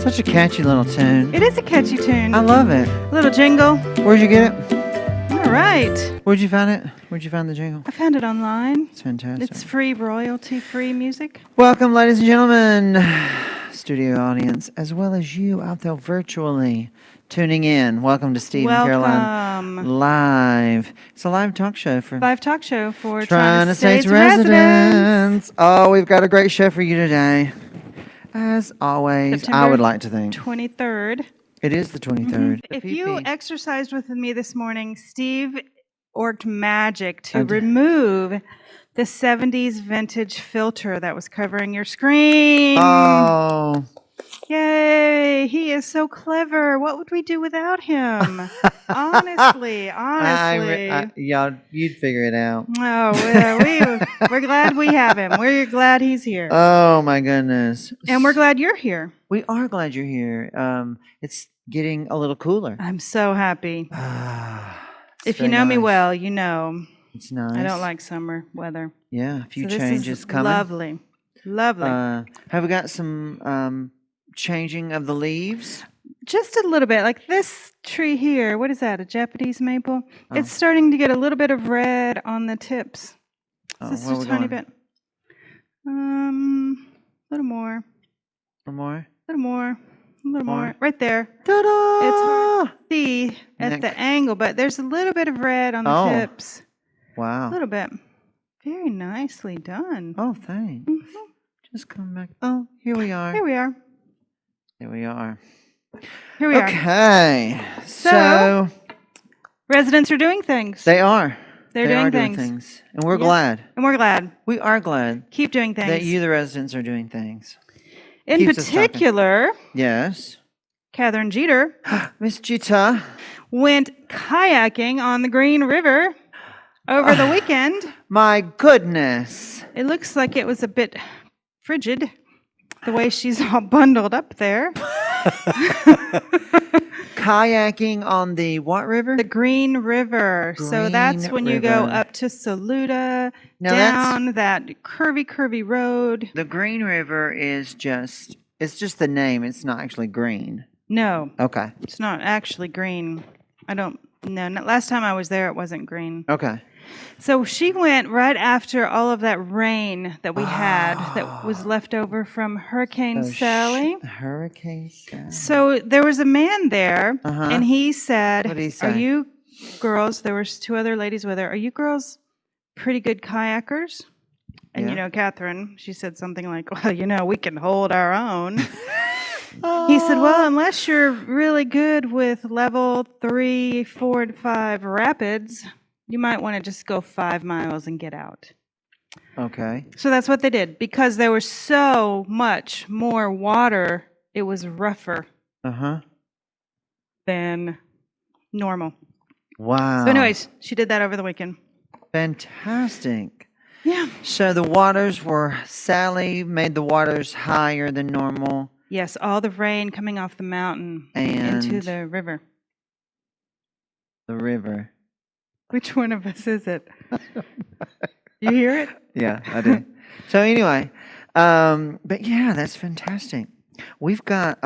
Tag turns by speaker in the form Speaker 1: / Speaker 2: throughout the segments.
Speaker 1: Such a catchy little tune.
Speaker 2: It is a catchy tune.
Speaker 1: I love it.
Speaker 2: Little jingle.
Speaker 1: Where'd you get it?
Speaker 2: All right.
Speaker 1: Where'd you find it? Where'd you find the jingle?
Speaker 2: I found it online.
Speaker 1: It's fantastic.
Speaker 2: It's free, royalty-free music.
Speaker 1: Welcome, ladies and gentlemen, studio audience, as well as you out there virtually tuning in. Welcome to Steve and Caroline Live. It's a live talk show for
Speaker 2: Toronto
Speaker 1: State's residents. Oh, we've got a great show for you today. As always,
Speaker 2: September
Speaker 1: I would like to think.
Speaker 2: 23rd.
Speaker 1: It is the 23rd.
Speaker 2: If you exercised with me this morning, Steve worked magic to remove the 70s vintage filter that was covering your screen.
Speaker 1: Oh.
Speaker 2: Yay. He is so clever. What would we do without him? honestly.
Speaker 1: Y'all, you'd figure it out.
Speaker 2: Oh, we're glad we have him. We're glad he's here.
Speaker 1: Oh, my goodness.
Speaker 2: And we're glad you're here.
Speaker 1: We are glad you're here. It's getting a little cooler.
Speaker 2: I'm so happy. If you know
Speaker 1: nice.
Speaker 2: me well, you know.
Speaker 1: It's nice.
Speaker 2: I don't like summer weather.
Speaker 1: Yeah, a few
Speaker 2: so
Speaker 1: changes
Speaker 2: this is
Speaker 1: coming.
Speaker 2: Lovely.
Speaker 1: Have we got some changing of the leaves?
Speaker 2: Just a little bit. Like this tree here. What is that? A Japanese maple? Oh. It's starting to get a little bit of red on the tips. Just a tiny bit. A little more.
Speaker 1: A little more?
Speaker 2: A little more. A little more. Right there.
Speaker 1: Ta-da!
Speaker 2: It's hard to see at the angle, but there's a little bit of red on the tips.
Speaker 1: Wow.
Speaker 2: A little bit. Very nicely done.
Speaker 1: Oh, thanks. Mm-hmm. Just come back. Oh, here we are.
Speaker 2: Here we are.
Speaker 1: Here we are.
Speaker 2: Here we are.
Speaker 1: Okay. So
Speaker 2: residents are doing things.
Speaker 1: They are.
Speaker 2: They're doing things.
Speaker 1: And we're glad.
Speaker 2: And we're glad.
Speaker 1: We are glad.
Speaker 2: Keep doing things.
Speaker 1: That you, the residents, are doing things.
Speaker 2: In particular,
Speaker 1: yes,
Speaker 2: Catherine Jeter,
Speaker 1: Miss Jeter,
Speaker 2: went kayaking on the Green River over the weekend.
Speaker 1: My goodness.
Speaker 2: It looks like it was a bit frigid, the way she's all bundled up there.
Speaker 1: Kayaking on the what river?
Speaker 2: The Green River. So that's when you go up to Saluda, down that curvy road.
Speaker 1: The Green River is it's just the name. It's not actually green.
Speaker 2: No.
Speaker 1: Okay.
Speaker 2: It's not actually green. I don't know. Last time I was there, it wasn't green.
Speaker 1: Okay.
Speaker 2: So she went right after all of that rain that we had that was left over from Hurricane Sally.
Speaker 1: Hurricane Sally.
Speaker 2: So there was a man there, and he said,
Speaker 1: what did he say?
Speaker 2: Are you girls, there was two other ladies with her, are you girls pretty good kayakers? And, Catherine, she said something like, well, we can hold our own. He said, well, unless you're really good with level 3, 4, and 5 rapids, you might want to just go 5 miles and get out.
Speaker 1: Okay.
Speaker 2: So that's what they did. Because there was so much more water, it was rougher than normal.
Speaker 1: Wow.
Speaker 2: So anyways, she did that over the weekend.
Speaker 1: Fantastic.
Speaker 2: Yeah.
Speaker 1: So the waters Sally made the waters higher than normal.
Speaker 2: Yes, all the rain coming off the mountain into the river.
Speaker 1: The river.
Speaker 2: Which one of us is it? You hear it?
Speaker 1: Yeah, I do. So anyway, but yeah, that's fantastic. We've got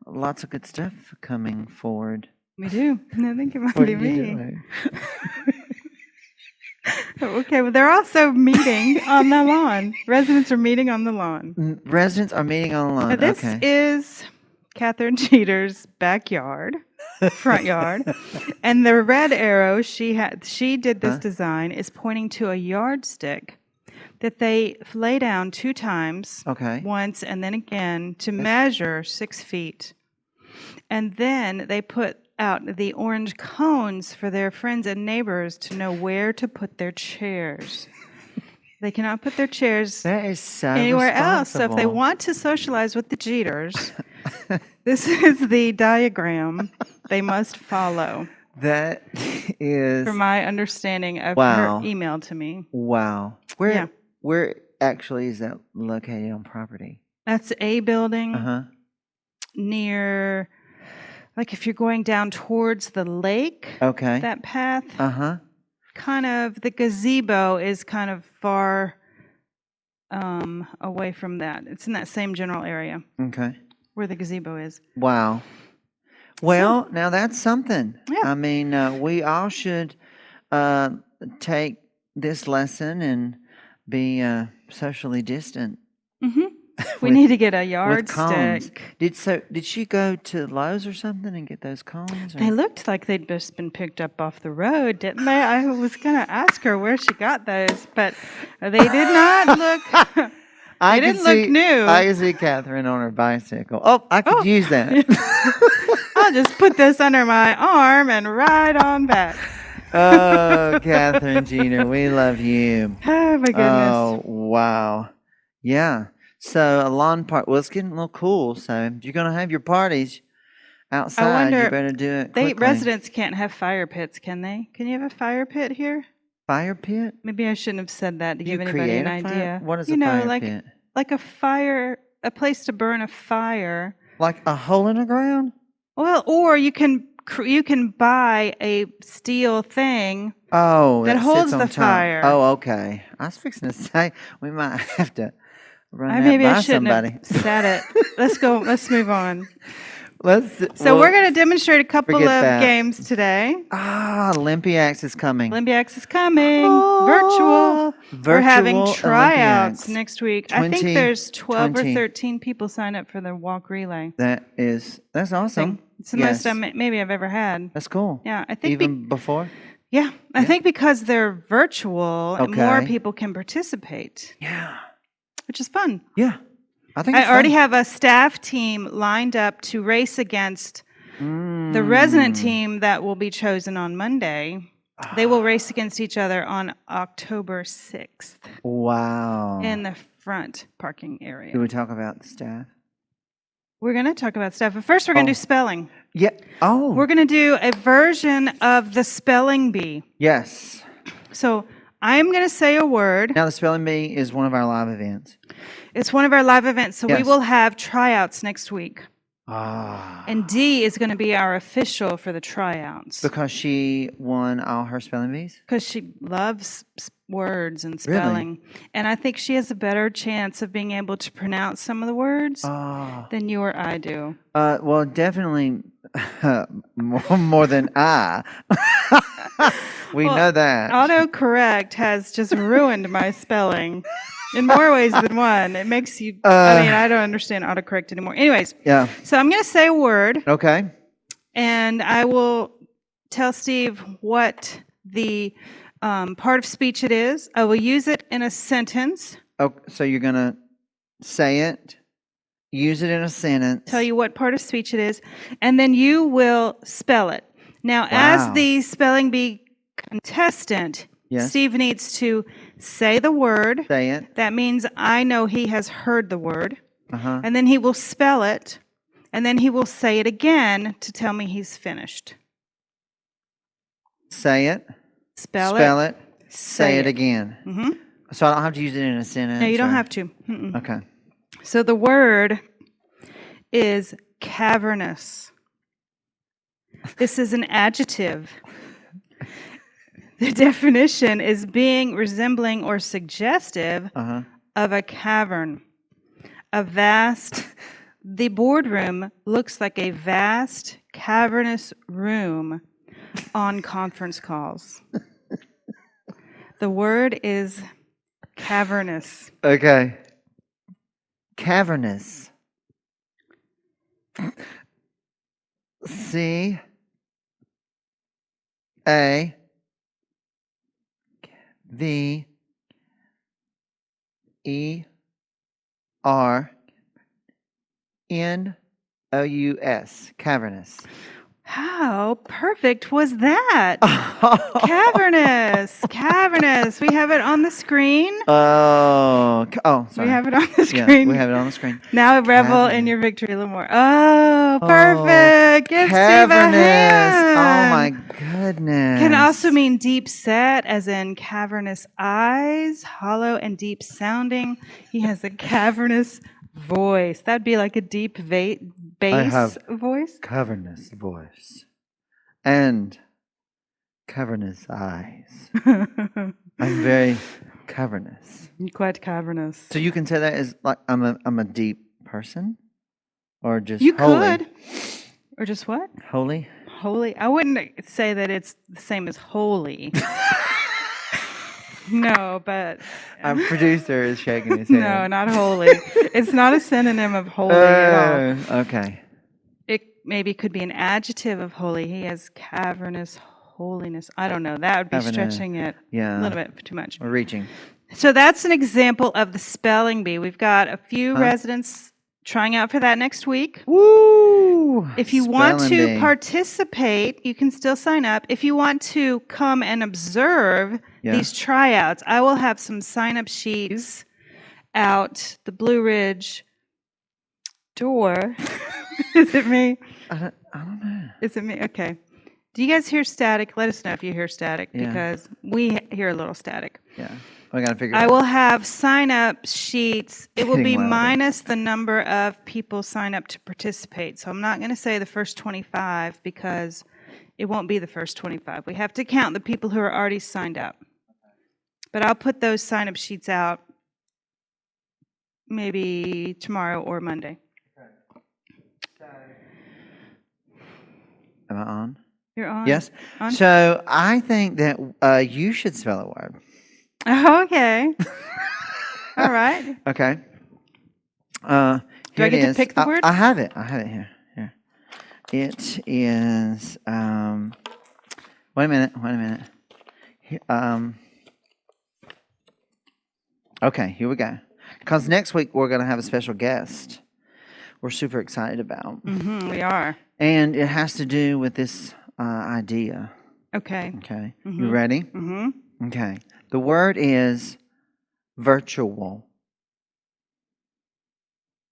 Speaker 1: lots of good stuff coming forward.
Speaker 2: We do. I think it might be me. Okay, well, they're also meeting on the lawn. Residents are meeting on the lawn.
Speaker 1: Residents are meeting on the lawn.
Speaker 2: Now, this is Catherine Jeter's backyard. Front yard, and the red arrow she did this design is pointing to a yardstick that they lay down 2 times, once and then again to measure 6 feet, and then they put out the orange cones for their friends and neighbors to know where to put their chairs. They cannot put their chairs anywhere else. So if they want to socialize with the Jeters, this is the diagram they must follow.
Speaker 1: That is...
Speaker 2: From my understanding of her email to me.
Speaker 1: Wow. Where actually is that located on property?
Speaker 2: That's a building near, like if you're going down towards the lake.
Speaker 1: Okay.
Speaker 2: That path. Kind of, the gazebo is kind of far away from that. It's in that same general area.
Speaker 1: Okay.
Speaker 2: where the gazebo is.
Speaker 1: Wow. Well, now that's something.
Speaker 2: Yeah.
Speaker 1: I mean, we all should take this lesson and be socially distant.
Speaker 2: Mm-hmm. We need to get a
Speaker 1: cones.
Speaker 2: yardstick.
Speaker 1: Did she go to Lowe's or something and get those cones? Or?
Speaker 2: They looked like they'd just been picked up off the road, didn't they? I was going to ask her where she got those, but they did not look. They didn't look new.
Speaker 1: I can see Catherine on her bicycle. Oh, I could use that.
Speaker 2: I'll just put this under my arm and ride on back.
Speaker 1: Oh, Catherine Jeter, we love you.
Speaker 2: Oh, my goodness.
Speaker 1: Oh, wow. Yeah. So a lawn party. Well, it's getting a little cool. So if you're going to have your parties outside, you better do it quickly.
Speaker 2: Residents can't have fire pits, can they? Can you have a fire pit here?
Speaker 1: Fire pit?
Speaker 2: Maybe I shouldn't have said that to give anybody an idea.
Speaker 1: What is a fire pit?
Speaker 2: Like a place to burn a fire.
Speaker 1: Like a hole in the ground?
Speaker 2: Well, or you can buy a steel thing that holds the fire.
Speaker 1: Oh, okay. I was fixing to say we might have to run that
Speaker 2: maybe
Speaker 1: by
Speaker 2: I shouldn't
Speaker 1: somebody.
Speaker 2: Have said it. Let's go. Let's move on.
Speaker 1: So
Speaker 2: we're going to demonstrate a couple of games today.
Speaker 1: Olympiacs is coming.
Speaker 2: Olympiacs is coming. Virtual. We're having tryouts next week. I think there's 12 or 13 people sign up for the walk relay.
Speaker 1: That's awesome.
Speaker 2: It's the most maybe I've ever had.
Speaker 1: That's cool.
Speaker 2: Yeah, I think
Speaker 1: even before.
Speaker 2: Yeah, I think because they're virtual, more people can participate.
Speaker 1: Yeah,
Speaker 2: which is fun.
Speaker 1: Yeah.
Speaker 2: I already have a staff team lined up to race against the resident team that will be chosen on Monday. They will race against each other on October 6th.
Speaker 1: Wow.
Speaker 2: In the front parking area.
Speaker 1: Do we talk about the staff?
Speaker 2: We're going to talk about staff. But first, we're going to do spelling.
Speaker 1: Yeah. Oh.
Speaker 2: We're going to do a version of the spelling bee.
Speaker 1: Yes.
Speaker 2: So I am going to say a word.
Speaker 1: Now, the spelling bee is one of our live events.
Speaker 2: It's one of our live events, so we will have tryouts next week.
Speaker 1: Ah.
Speaker 2: And Dee is going to be our official for the tryouts.
Speaker 1: Because she won all her spelling bees?
Speaker 2: Because she loves words and spelling.
Speaker 1: Really?
Speaker 2: And I think she has a better chance of being able to pronounce some of the words than you or I do.
Speaker 1: Well, definitely more than I. We know that.
Speaker 2: Autocorrect has just ruined my spelling. In more ways than one. It makes you, I don't understand autocorrect anymore. Anyways.
Speaker 1: Yeah.
Speaker 2: So I'm going to say a word.
Speaker 1: Okay.
Speaker 2: And I will tell Steve what the part of speech it is. I will use it in a sentence.
Speaker 1: Oh, so you're going to say it, use it in a sentence.
Speaker 2: Tell you what part of speech it is. And then you will spell it. Now, as the spelling bee contestant,
Speaker 1: yes.
Speaker 2: Steve needs to say the word.
Speaker 1: Say it.
Speaker 2: That means I know he has heard the word.
Speaker 1: Uh-huh.
Speaker 2: And then he will spell it. And then he will say it again to tell me he's finished.
Speaker 1: Say it.
Speaker 2: Spell
Speaker 1: it. Say it again.
Speaker 2: Mm-hmm.
Speaker 1: So I don't have to use it in a sentence?
Speaker 2: No, you don't have to. Mm-mm.
Speaker 1: Okay.
Speaker 2: So the word is cavernous. This is an adjective. The definition is being resembling or suggestive of a cavern. The boardroom looks like a vast, cavernous room on conference calls. The word is cavernous.
Speaker 1: Okay. Cavernous. C-A V-E-R-N-O-U-S. Cavernous.
Speaker 2: How perfect was that? Cavernous. We have it on the screen.
Speaker 1: Sorry.
Speaker 2: We have it on the screen.
Speaker 1: Yeah, we have it on the screen.
Speaker 2: Now revel in your victory a little more. Oh, perfect. Give Steve a hand.
Speaker 1: Oh, my goodness.
Speaker 2: Can also mean deep set, as in cavernous eyes, hollow and deep sounding. He has a cavernous voice. That'd be like a deep bass voice.
Speaker 1: Cavernous voice. And cavernous eyes. I'm very cavernous.
Speaker 2: Quite cavernous.
Speaker 1: So you can say that as like I'm a deep person? Or just
Speaker 2: You
Speaker 1: holy?
Speaker 2: could. Or just what?
Speaker 1: Holy?
Speaker 2: Holy. I wouldn't say that it's the same as holy. No, but
Speaker 1: Our producer is shaking his head.
Speaker 2: no, not holy. It's not a synonym of holy at all.
Speaker 1: Okay.
Speaker 2: It maybe could be an adjective of holy. He has cavernous holiness. I don't know. That would be stretching it a little bit too much.
Speaker 1: We're reaching.
Speaker 2: So that's an example of the spelling bee. We've got a few residents trying out for that next week.
Speaker 1: Woo!
Speaker 2: If you want to participate, you can still sign up. If you want to come and observe these tryouts, I will have some sign-up sheets out the Blue Ridge door. Is it me?
Speaker 1: I don't know.
Speaker 2: Is it me? Okay. Do you guys hear static? Let us know if you hear static because we hear a little static.
Speaker 1: Yeah. We got to figure
Speaker 2: I will have sign-up sheets. It will be minus the number of people sign up to participate. So I'm not going to say the first 25 because it won't be the first 25. We have to count the people who are already signed up. But I'll put those sign-up sheets out maybe tomorrow or Monday.
Speaker 1: Am I on?
Speaker 2: You're on?
Speaker 1: Yes.
Speaker 2: On?
Speaker 1: So I think that you should spell a word.
Speaker 2: Okay. All right.
Speaker 1: Okay.
Speaker 2: Do I get to pick the word?
Speaker 1: I have it. I have it here. Here. It is. Wait a minute. Okay. Here we go. Because next week we're going to have a special guest. We're super excited about.
Speaker 2: Mm-hmm, we are.
Speaker 1: And it has to do with this idea.
Speaker 2: Okay.
Speaker 1: Okay.
Speaker 2: Mm-hmm.
Speaker 1: You ready?
Speaker 2: Mm-hmm.
Speaker 1: Okay. The word is virtual.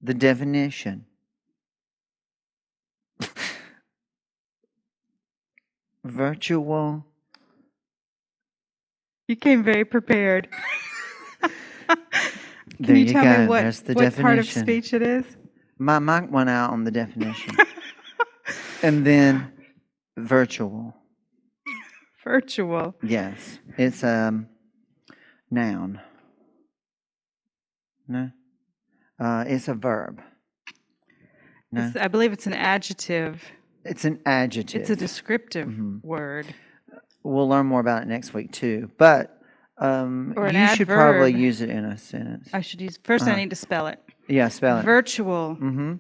Speaker 1: The definition. Virtual.
Speaker 2: You came very prepared.
Speaker 1: Can
Speaker 2: you tell me what
Speaker 1: definition.
Speaker 2: Part of speech it is?
Speaker 1: My mic went out on the definition. And then virtual.
Speaker 2: Virtual.
Speaker 1: Yes. It's a noun. No? It's a verb. No?
Speaker 2: I believe it's an adjective.
Speaker 1: It's an adjective.
Speaker 2: It's a descriptive word.
Speaker 1: We'll learn more about it next week too. But you should probably use it in a sentence.
Speaker 2: I should use. First, I need to spell it.
Speaker 1: Yeah, spell it.
Speaker 2: Virtual.
Speaker 1: Mm-hmm.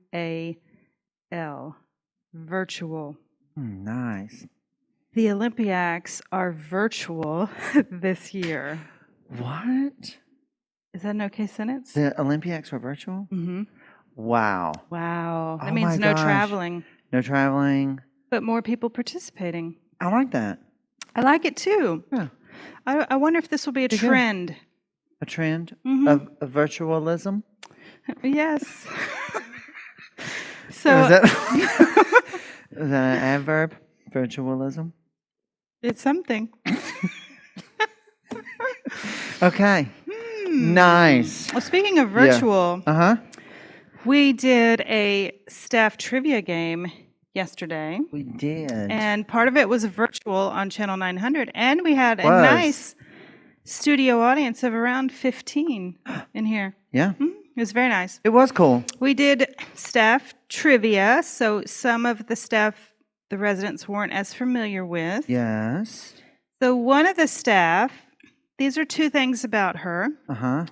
Speaker 2: VIRTUAL. Virtual.
Speaker 1: Nice.
Speaker 2: The Olympiacs are virtual this year.
Speaker 1: What?
Speaker 2: Is that an okay sentence?
Speaker 1: The Olympiacs were virtual?
Speaker 2: Mm-hmm.
Speaker 1: Wow.
Speaker 2: That means no traveling.
Speaker 1: No traveling.
Speaker 2: But more people participating.
Speaker 1: I like that.
Speaker 2: I like it too.
Speaker 1: Yeah.
Speaker 2: I wonder if this will be a trend.
Speaker 1: A trend of virtualism?
Speaker 2: Yes. So
Speaker 1: is that an adverb? Virtualism?
Speaker 2: It's something.
Speaker 1: Okay. Nice.
Speaker 2: Well, speaking of virtual,
Speaker 1: we
Speaker 2: did a staff trivia game yesterday.
Speaker 1: We did.
Speaker 2: And part of it was virtual on Channel 900. And we had a nice studio audience of around 15 in here.
Speaker 1: Yeah.
Speaker 2: It was very nice.
Speaker 1: It was cool.
Speaker 2: We did staff trivia. So some of the staff the residents weren't as familiar with.
Speaker 1: Yes.
Speaker 2: So one of the staff, these are two things about her.
Speaker 1: Uh-huh.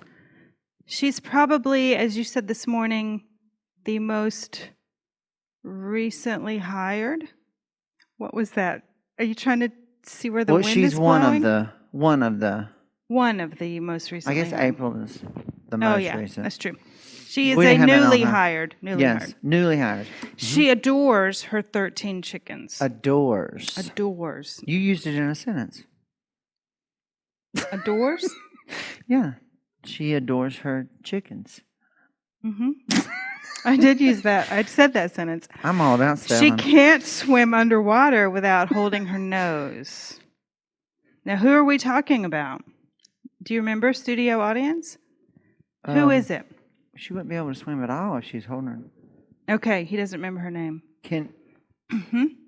Speaker 2: She's probably, as you said this morning, the most recently hired. What was that? Are you trying to see where the wind is blowing?
Speaker 1: One of the
Speaker 2: most recently.
Speaker 1: I guess
Speaker 2: hired.
Speaker 1: April is the most recent.
Speaker 2: That's true. She is newly hired.
Speaker 1: Newly hired.
Speaker 2: She adores her 13 chickens.
Speaker 1: Adores. You used it in a sentence.
Speaker 2: Adores?
Speaker 1: Yeah. She adores her chickens.
Speaker 2: Mm-hmm. I did use that. I said that sentence.
Speaker 1: I'm all about spelling.
Speaker 2: She can't swim underwater without holding her nose. Now, who are we talking about? Do you remember, studio audience? Who is it?
Speaker 1: She wouldn't be able to swim at all if she's holding her.
Speaker 2: Okay, he doesn't remember her name.
Speaker 1: Can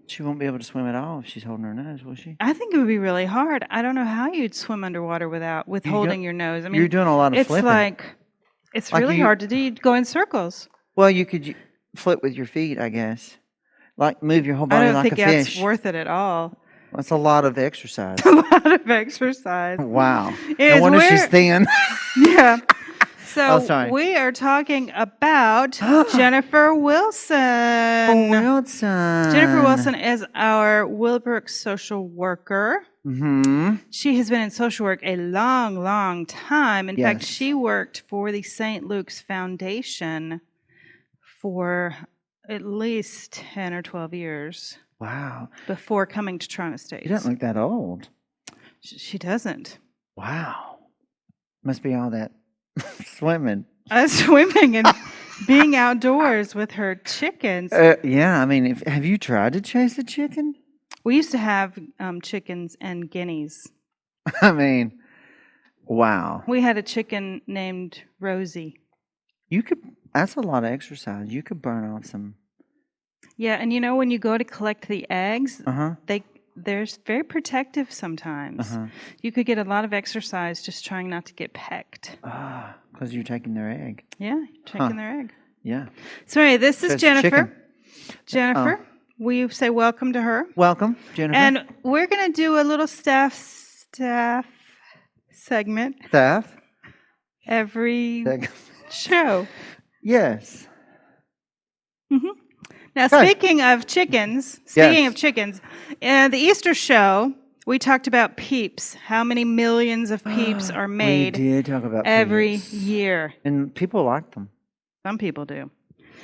Speaker 1: She won't be able to swim at all if she's holding her nose, will she?
Speaker 2: I think it would be really hard. I don't know how you'd swim underwater with holding your nose. I mean,
Speaker 1: you're doing a lot of flipping.
Speaker 2: It's really hard to do. You'd go in circles.
Speaker 1: Well, you could flip with your feet, I guess. Like move your whole body like a fish.
Speaker 2: I don't think that's worth it at all.
Speaker 1: That's a lot of exercise.
Speaker 2: A lot of exercise.
Speaker 1: Wow. No wonder she's thin.
Speaker 2: Yeah. So we are talking about Jennifer Wilson. Jennifer Wilson is our Willowbrook social worker.
Speaker 1: Mm-hmm.
Speaker 2: She has been in social work a long, long time. In fact, she worked for the St. Luke's Foundation for at least 10 or 12 years.
Speaker 1: Wow.
Speaker 2: Before coming to Toronto State.
Speaker 1: She doesn't look that old.
Speaker 2: She doesn't.
Speaker 1: Wow. Must be all that swimming.
Speaker 2: Swimming and being outdoors with her chickens.
Speaker 1: Yeah, I mean, have you tried to chase a chicken?
Speaker 2: We used to have chickens and guineas.
Speaker 1: I mean, wow.
Speaker 2: We had a chicken named Rosie.
Speaker 1: That's a lot of exercise. You could burn off some.
Speaker 2: Yeah, and when you go to collect the eggs, they're very protective sometimes. You could get a lot of exercise just trying not to get pecked.
Speaker 1: Because you're taking their egg.
Speaker 2: Yeah, taking their egg.
Speaker 1: Yeah.
Speaker 2: So anyway, this is Jennifer.
Speaker 1: Chicken.
Speaker 2: Jennifer, we say welcome to her.
Speaker 1: Welcome, Jennifer.
Speaker 2: And we're going to do a little staff segment.
Speaker 1: Staff?
Speaker 2: Every show.
Speaker 1: Yes.
Speaker 2: Mm-hmm. Now, speaking of chickens, the Easter show, we talked about peeps. How many millions of peeps are made
Speaker 1: we did talk about
Speaker 2: every
Speaker 1: peeps.
Speaker 2: year?
Speaker 1: And people like them.
Speaker 2: Some people do.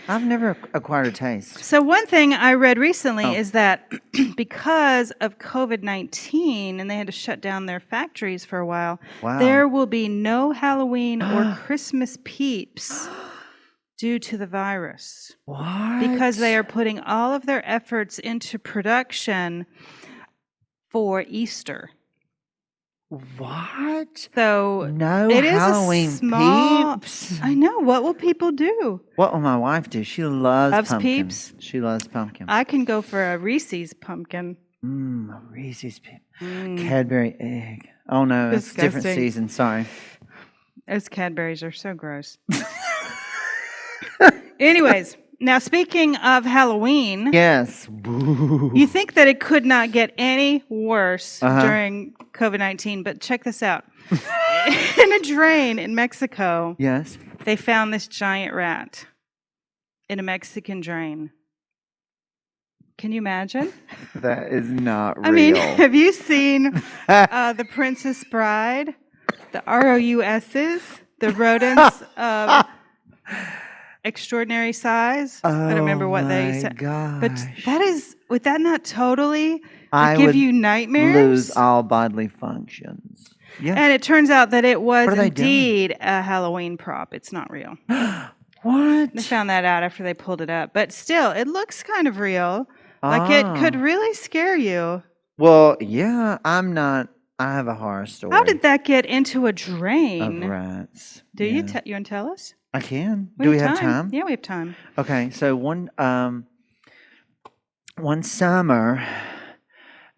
Speaker 1: I've never acquired a taste.
Speaker 2: So one thing I read recently is that because of COVID-19 and they had to shut down their factories for a while, there will be no Halloween or Christmas peeps due to the virus.
Speaker 1: What?
Speaker 2: Because they are putting all of their efforts into production for Easter.
Speaker 1: What?
Speaker 2: So
Speaker 1: no
Speaker 2: it
Speaker 1: Halloween
Speaker 2: is small,
Speaker 1: peeps?
Speaker 2: I know. What will people do?
Speaker 1: What will my wife do? She loves pumpkins.
Speaker 2: Peeps?
Speaker 1: She loves pumpkin.
Speaker 2: I can go for a Reese's pumpkin.
Speaker 1: A Reese's peep. Cadbury egg. Oh no, it's different season. Sorry.
Speaker 2: Those Cadburys are so gross. Anyways, now speaking of Halloween,
Speaker 1: yes,
Speaker 2: you think that it could not get any worse during COVID-19, but check this out. In a drain in Mexico, they found this giant rat in a Mexican drain. Can you imagine?
Speaker 1: That is not real.
Speaker 2: I mean, have you seen The Princess Bride? The ROUSs, the rodents of extraordinary size. I don't remember what they said.
Speaker 1: Gosh.
Speaker 2: But would that not totally give you nightmares?
Speaker 1: Lose all bodily functions. Yeah.
Speaker 2: And it turns out that it was indeed a Halloween prop. It's not real.
Speaker 1: What?
Speaker 2: They found that out after they pulled it up. But still, it looks kind of real. Like it could really scare you.
Speaker 1: Well, yeah, I have a horror story.
Speaker 2: How did that get into a drain?
Speaker 1: Of rats.
Speaker 2: You want to tell us?
Speaker 1: I can. Do we have time?
Speaker 2: Yeah, we have time.
Speaker 1: Okay, so one summer,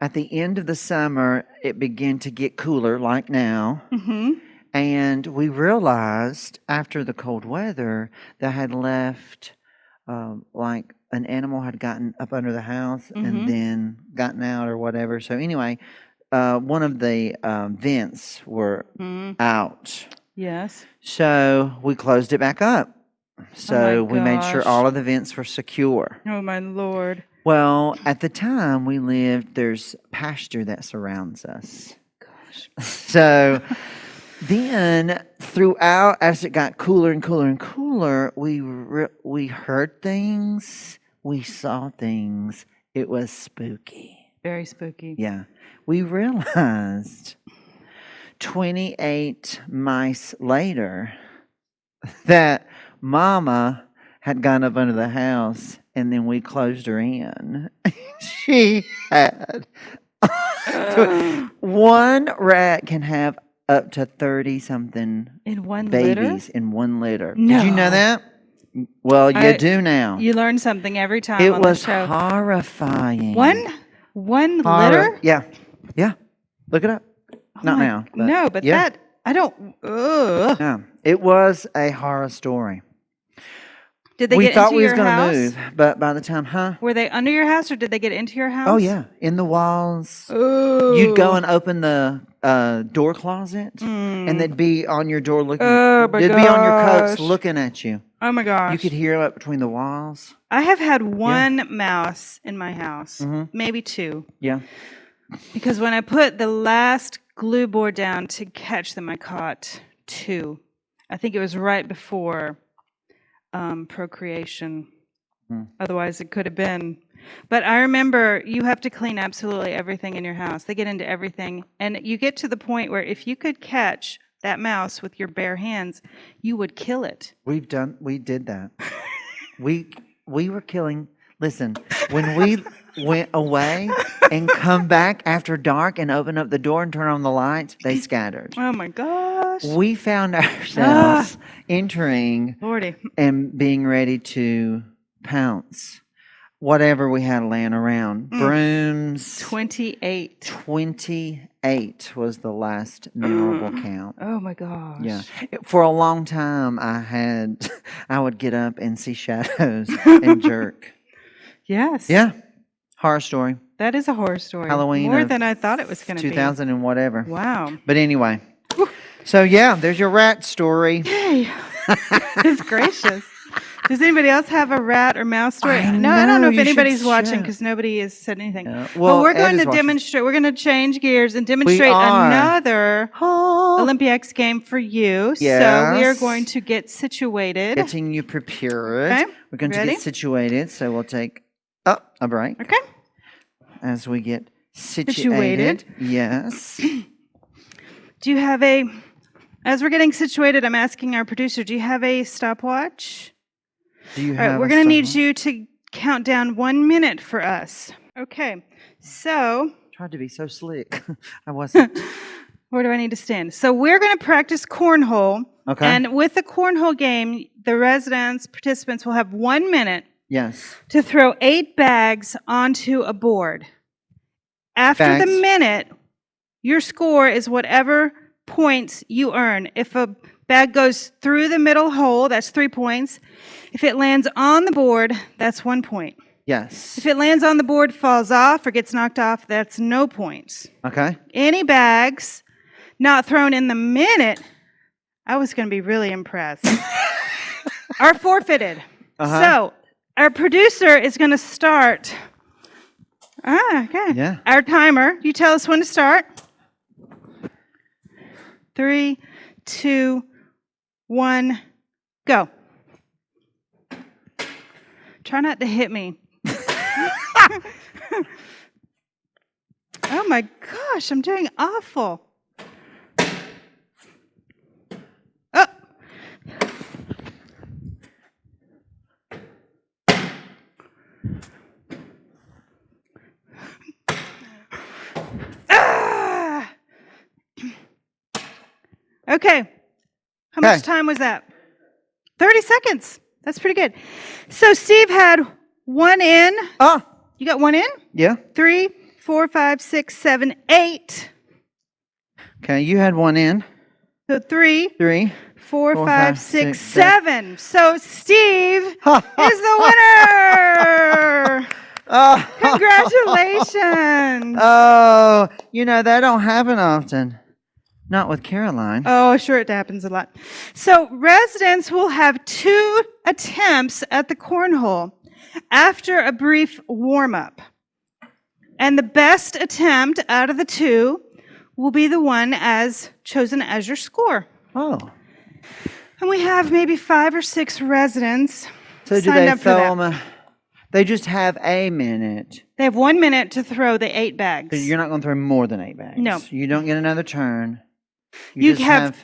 Speaker 1: at the end of the summer, it began to get cooler, like now.
Speaker 2: Mm-hmm.
Speaker 1: And we realized after the cold weather that had left, like an animal had gotten up under the house and then gotten out or whatever. So anyway, one of the vents were out.
Speaker 2: Yes.
Speaker 1: So we closed it back up. So we made sure all of the vents were secure.
Speaker 2: Oh, my Lord.
Speaker 1: Well, at the time we lived, there's pasture that surrounds us.
Speaker 2: Gosh.
Speaker 1: So then throughout, as it got cooler and cooler and cooler, we heard things. We saw things. It was spooky.
Speaker 2: Very spooky.
Speaker 1: Yeah. We realized 28 mice later that Mama had gone up under the house and then we closed her in. She had one rat can have up to 30 something
Speaker 2: in one
Speaker 1: babies
Speaker 2: litter?
Speaker 1: in one litter.
Speaker 2: No.
Speaker 1: Did you know that? Well, you do now.
Speaker 2: You learn something every time
Speaker 1: It
Speaker 2: on
Speaker 1: was
Speaker 2: the show.
Speaker 1: horrifying.
Speaker 2: One litter?
Speaker 1: Yeah. Look it up. Not now. But
Speaker 2: no, but
Speaker 1: yeah.
Speaker 2: that I don't. Ugh.
Speaker 1: Yeah. It was a horror story.
Speaker 2: Did they
Speaker 1: We
Speaker 2: get
Speaker 1: thought
Speaker 2: into
Speaker 1: we was
Speaker 2: your
Speaker 1: going to
Speaker 2: house?
Speaker 1: move, but by the time,
Speaker 2: Were they under your house, or did they get into your house?
Speaker 1: Oh yeah, in the walls.
Speaker 2: Ooh.
Speaker 1: You'd go and open the door closet, and they'd be on your door looking.
Speaker 2: Oh my
Speaker 1: they'd be on your coats
Speaker 2: gosh.
Speaker 1: looking at you.
Speaker 2: Oh my gosh.
Speaker 1: You could hear up between the walls.
Speaker 2: I have had one mouse in my house, maybe two.
Speaker 1: Yeah.
Speaker 2: Because when I put the last glue board down to catch them, I caught two. I think it was right before procreation. Otherwise, it could have been. But I remember you have to clean absolutely everything in your house. They get into everything. And you get to the point where if you could catch that mouse with your bare hands, you would kill it.
Speaker 1: We did that. we were killing. Listen, when we went away and come back after dark and open up the door and turn on the lights, they scattered.
Speaker 2: Oh my gosh.
Speaker 1: We found ourselves entering
Speaker 2: Lordy.
Speaker 1: and being ready to pounce whatever we had laying around. Brooms.
Speaker 2: 28.
Speaker 1: 28 was the last memorable count.
Speaker 2: Oh my gosh.
Speaker 1: Yeah. For a long time, I would get up and see shadows and jerk.
Speaker 2: Yes.
Speaker 1: Yeah. Horror story.
Speaker 2: That is a horror story.
Speaker 1: Halloween.
Speaker 2: More than I thought it was going to be.
Speaker 1: 2000 and whatever.
Speaker 2: Wow.
Speaker 1: But anyway. So yeah, there's your rat story.
Speaker 2: Yay. It's gracious. Does anybody else have a rat or mouse story?
Speaker 1: I
Speaker 2: I don't know if
Speaker 1: you
Speaker 2: anybody's
Speaker 1: should
Speaker 2: watching
Speaker 1: share.
Speaker 2: because nobody has said anything.
Speaker 1: Well,
Speaker 2: but we're going
Speaker 1: Ed is
Speaker 2: to
Speaker 1: watching.
Speaker 2: demonstrate. We're going to change gears and demonstrate
Speaker 1: are.
Speaker 2: another
Speaker 1: Oh.
Speaker 2: Olympiacs game for you. So we are
Speaker 1: Yes.
Speaker 2: going to get situated.
Speaker 1: Getting you prepared.
Speaker 2: Okay.
Speaker 1: We're going to
Speaker 2: Ready?
Speaker 1: get situated. So we'll take a break.
Speaker 2: Okay.
Speaker 1: As we get situated. Yes.
Speaker 2: Do you have as we're getting situated, I'm asking our producer, do you have a stopwatch?
Speaker 1: Do you
Speaker 2: All
Speaker 1: have
Speaker 2: right, we're going to need you to count down 1 minute for us. Okay, so
Speaker 1: Tried to be so slick. I wasn't.
Speaker 2: where do I need to stand? So we're going to practice cornhole.
Speaker 1: Okay.
Speaker 2: And with the cornhole game, the participants will have 1 minute
Speaker 1: Yes.
Speaker 2: to throw 8 bags onto a board. After the
Speaker 1: Bags.
Speaker 2: minute, your score is whatever points you earn. If a bag goes through the middle hole, that's 3 points. If it lands on the board, that's 1 point.
Speaker 1: Yes.
Speaker 2: If it lands on the board, falls off, or gets knocked off, that's no points.
Speaker 1: Okay.
Speaker 2: Any bags not thrown in the minute, I was going to be really impressed, are forfeited. So our producer is going to start. Okay.
Speaker 1: Yeah.
Speaker 2: Our timer. You tell us when to start. 3, 2, 1, go. Try not to hit me. Oh my gosh, I'm doing awful. Oh. Ah! Okay. How much time was that? 30 seconds. That's pretty good. So Steve had 1 in.
Speaker 1: Oh.
Speaker 2: You got 1 in?
Speaker 1: Yeah.
Speaker 2: 3, 4, 5, 6, 7, 8.
Speaker 1: Okay. You had 1 in.
Speaker 2: So 3,
Speaker 1: 3.
Speaker 2: 4,
Speaker 1: 4,
Speaker 2: 5,
Speaker 1: 5,
Speaker 2: 6,
Speaker 1: 6,
Speaker 2: 7. So Steve is the winner.
Speaker 1: Oh.
Speaker 2: Congratulations.
Speaker 1: Oh, that don't happen often. Not with Caroline.
Speaker 2: Oh, sure, it happens a lot. So residents will have 2 attempts at the cornhole after a brief warm-up. And the best attempt out of the 2 will be the one chosen as your score.
Speaker 1: Oh.
Speaker 2: And we have maybe 5 or 6 residents
Speaker 1: So do
Speaker 2: signed
Speaker 1: they
Speaker 2: up for
Speaker 1: throw
Speaker 2: that.
Speaker 1: them? They just have a minute.
Speaker 2: They have 1 minute to throw the 8
Speaker 1: So
Speaker 2: bags.
Speaker 1: you're not going to throw more than 8 bags.
Speaker 2: No.
Speaker 1: You don't get another turn.
Speaker 2: You
Speaker 1: just
Speaker 2: have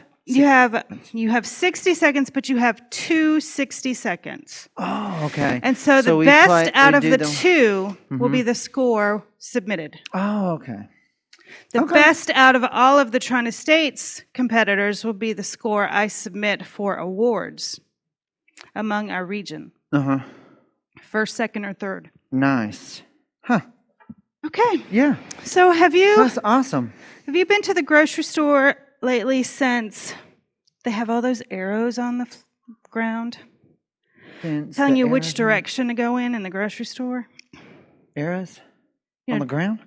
Speaker 2: 60 seconds, but you have 2 60 seconds.
Speaker 1: Oh, okay.
Speaker 2: And so the
Speaker 1: we
Speaker 2: best out
Speaker 1: we
Speaker 2: of
Speaker 1: do
Speaker 2: the
Speaker 1: them-
Speaker 2: 2 will be the score submitted.
Speaker 1: Oh, okay.
Speaker 2: The
Speaker 1: Okay.
Speaker 2: best out of all of the Toronto State's competitors will be the score I submit for awards. among our region.
Speaker 1: Uh-huh.
Speaker 2: First, second, or third.
Speaker 1: Nice. Huh.
Speaker 2: Okay.
Speaker 1: Yeah.
Speaker 2: So
Speaker 1: That's awesome.
Speaker 2: have you been to the grocery store lately since they have all those arrows on the ground? Telling you which direction to go in the grocery store?
Speaker 1: Arrows? On the ground?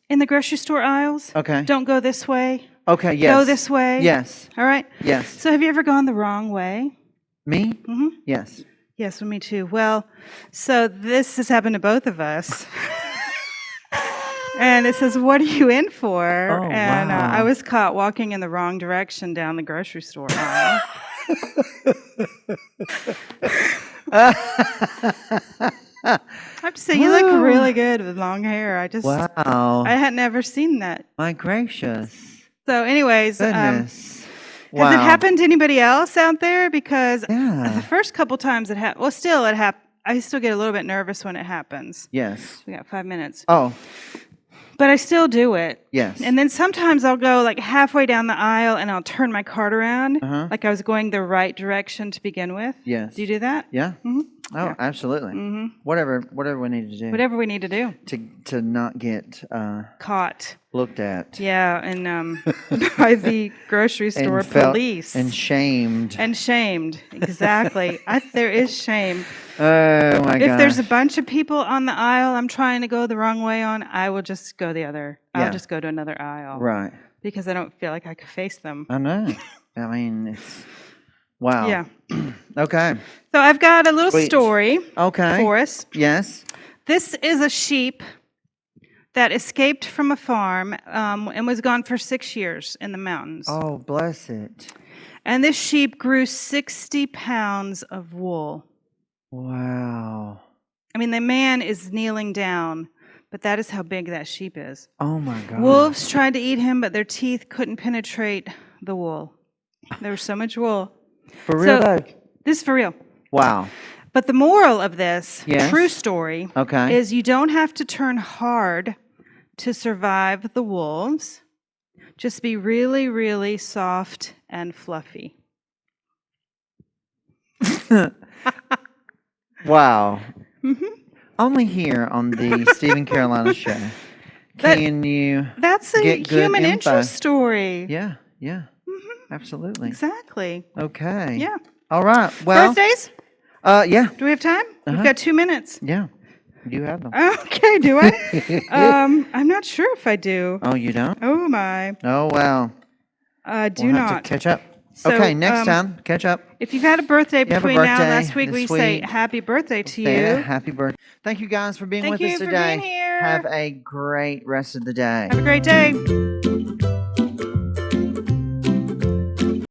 Speaker 2: In the grocery store aisles?
Speaker 1: Okay.
Speaker 2: Don't go this way.
Speaker 1: Okay, yes.
Speaker 2: Go this way.
Speaker 1: Yes.
Speaker 2: All right?
Speaker 1: Yes.
Speaker 2: So have you ever gone the wrong way?
Speaker 1: Me?
Speaker 2: Mm-hmm.
Speaker 1: Yes.
Speaker 2: Yes, well, me too. Well, so this has happened to both of us. And it says, "What are you in for?"
Speaker 1: Oh,
Speaker 2: and
Speaker 1: wow.
Speaker 2: I was caught walking in the wrong direction down the grocery store aisle. I have to say, you look really good with long hair.
Speaker 1: Wow.
Speaker 2: I had never seen that.
Speaker 1: My gracious.
Speaker 2: So anyways,
Speaker 1: Goodness.
Speaker 2: has it happened to anybody else out there? Because
Speaker 1: Yeah.
Speaker 2: the first couple times it happened, I still get a little bit nervous when it happens.
Speaker 1: Yes.
Speaker 2: We got 5 minutes.
Speaker 1: Oh,
Speaker 2: But I still do it.
Speaker 1: yes.
Speaker 2: And then sometimes I'll go like halfway down the aisle and I'll turn my cart around
Speaker 1: Uh-huh.
Speaker 2: like I was going the right direction to begin with.
Speaker 1: Yes.
Speaker 2: Do you do that?
Speaker 1: Yeah.
Speaker 2: Mm-hmm.
Speaker 1: Oh,
Speaker 2: Yeah.
Speaker 1: absolutely.
Speaker 2: Mm-hmm.
Speaker 1: Whatever we need to do.
Speaker 2: Whatever we need to do.
Speaker 1: To not get
Speaker 2: Caught.
Speaker 1: looked at.
Speaker 2: Yeah, and by the grocery store police.
Speaker 1: And shamed.
Speaker 2: And shamed. Exactly. There is shame.
Speaker 1: Oh my god.
Speaker 2: If there's a bunch of people on the aisle I'm trying to go the wrong way on, I will just go I'll just go to another aisle.
Speaker 1: Right.
Speaker 2: Because I don't feel like I could face them.
Speaker 1: I know. I mean, it's wow.
Speaker 2: Yeah.
Speaker 1: Okay.
Speaker 2: So I've got a little
Speaker 1: Sweet.
Speaker 2: story
Speaker 1: Okay.
Speaker 2: for us.
Speaker 1: Yes.
Speaker 2: This is a sheep that escaped from a farm and was gone for 6 years in the mountains.
Speaker 1: Oh, bless it.
Speaker 2: And this sheep grew 60 pounds of wool.
Speaker 1: Wow.
Speaker 2: I mean, the man is kneeling down, but that is how big that sheep is.
Speaker 1: Oh my God.
Speaker 2: Wolves tried to eat him, but their teeth couldn't penetrate the wool. There was so much wool.
Speaker 1: For real though?
Speaker 2: This is for real.
Speaker 1: Wow.
Speaker 2: But the moral of this
Speaker 1: Yes.
Speaker 2: true story is you don't have to turn hard to survive the wolves. Just be really, really soft and fluffy.
Speaker 1: Wow.
Speaker 2: Mm-hmm.
Speaker 1: Only here on the Stephen Carolina Show can you
Speaker 2: That's a
Speaker 1: get good
Speaker 2: human
Speaker 1: info.
Speaker 2: interest story.
Speaker 1: Yeah, yeah.
Speaker 2: Mm-hmm.
Speaker 1: Absolutely.
Speaker 2: Exactly.
Speaker 1: Okay.
Speaker 2: Yeah.
Speaker 1: All right. Well,
Speaker 2: Birthdays?
Speaker 1: Yeah.
Speaker 2: Do we have time? We've got 2 minutes.
Speaker 1: Yeah. You have them.
Speaker 2: Okay, do I? I'm not sure if I do.
Speaker 1: Oh, you don't?
Speaker 2: Oh, my.
Speaker 1: Oh, wow.
Speaker 2: Do
Speaker 1: We'll have
Speaker 2: not.
Speaker 1: to catch up.
Speaker 2: So,
Speaker 1: okay, next time, catch up.
Speaker 2: If you've had a birthday
Speaker 1: You have a
Speaker 2: between now and
Speaker 1: birthday
Speaker 2: last week, we
Speaker 1: this
Speaker 2: say
Speaker 1: week.
Speaker 2: happy birthday to
Speaker 1: Yeah,
Speaker 2: you.
Speaker 1: happy birthday. Thank you guys for being
Speaker 2: Thank
Speaker 1: with
Speaker 2: you
Speaker 1: us
Speaker 2: for
Speaker 1: today.
Speaker 2: being here.
Speaker 1: Have a great rest of the day.
Speaker 2: Have a great day.